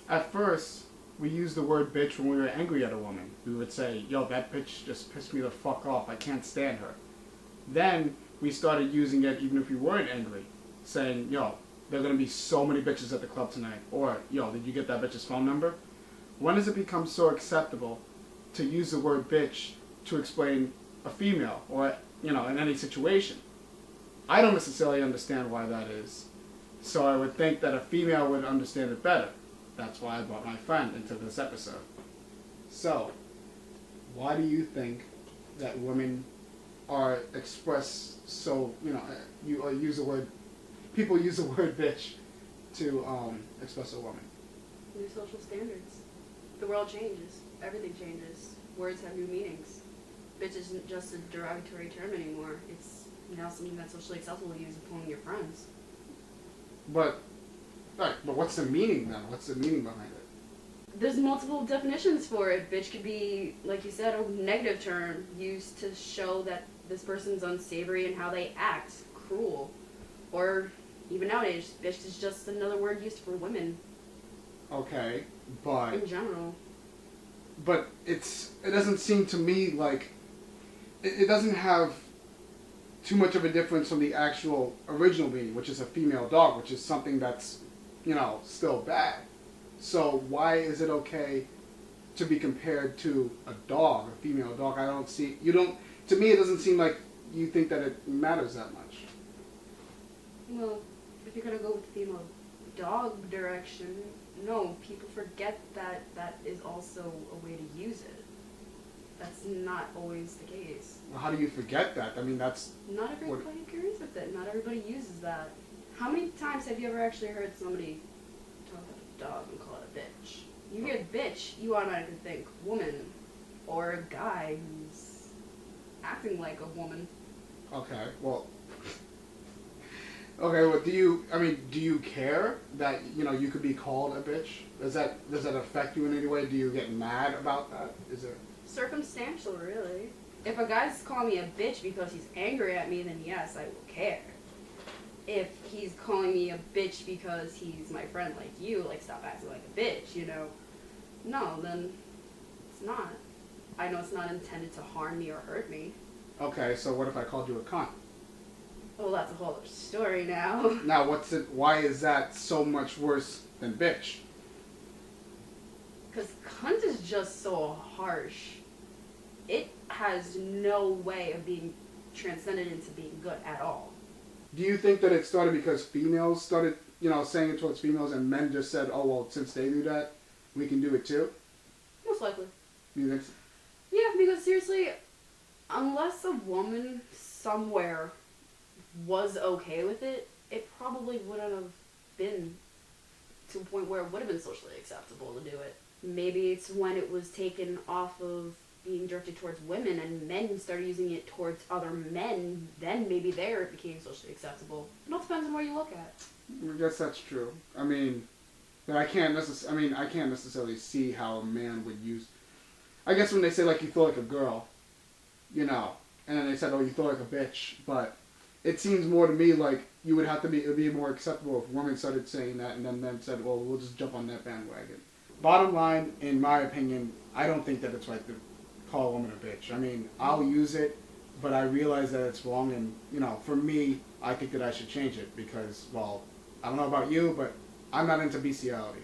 At first, we used the word bitch when we were angry at a woman. We would say, yo, that bitch just pissed me the fuck off. I can't stand her. Then we started using it even if we weren't angry. Saying, yo, there are going to be so many bitches at the club tonight. Or, yo, did you get that bitch's phone number? When does it become so acceptable to use the word bitch to explain a female or, in any situation? I don't necessarily understand why that is. So I would think that a female would understand it better. That's why I brought my friend into this episode. So, why do you think that women are expressed so, you use the word, people use the word bitch to express a woman? New social standards. The world changes. Everything changes. Words have new meanings. Bitch isn't just a derogatory term anymore. It's now something that's socially acceptable to use among your friends. But what's the meaning then? What's the meaning behind it? There's multiple definitions for it. Bitch could be, like you said, a negative term used to show that this person's unsavory in how they act, cruel. Or even nowadays, bitch is just another word used for women. Okay, but in general. But it doesn't seem to me like it doesn't have too much of a difference from the actual original meaning, which is a female dog, which is something that's, still bad. So why is it okay to be compared to a dog, a female dog? To me it doesn't seem like you think that it matters that much. Well, if you're going to go with the female dog direction, no, people forget that that is also a way to use it. That's not always the case. Well, how do you forget that? I mean, that's... Not everybody agrees with it. Not everybody uses that. How many times have you ever actually heard somebody talk about a dog and call it a bitch? You hear bitch, you automatically think woman or a guy who's acting like a woman. Okay, well, do you care that, you could be called a bitch? Does that affect you in any way? Do you get mad about that? Is it... Circumstantial, really. If a guy's calling me a bitch because he's angry at me, then yes, I will care. If he's calling me a bitch because he's my friend like you, like stop acting like a bitch, no, then it's not. I know it's not intended to harm me or hurt me. Okay, so what if I called you a cunt? Well, that's a whole other story now. Now, why is that so much worse than bitch? Because cunt is just so harsh. It has no way of being transcended into being good at all. Do you think that it started because females started, saying it towards females and men just said, oh, well, since they do that, we can do it too? Most likely. You think so? Yeah, because seriously, unless a woman somewhere was okay with it, it probably wouldn't have been to a point where it would have been socially acceptable to do it. Maybe it's when it was taken off of being directed towards women and men started using it towards other men, then maybe there it became socially acceptable. It all depends on where you look at. I guess that's true. But I can't necessarily see how a man would use... I guess when they say, like, you feel like a girl, and then they said, oh, you feel like a bitch, but it seems more to me like it would be more acceptable if women started saying that and then men said, well, we'll just jump on that bandwagon. Bottom line, in my opinion, I don't think that it's right to call a woman a bitch. I'll use it, but I realize that it's wrong, and, for me, I think that I should change it because, well, I don't know about you, but I'm not into bestiality.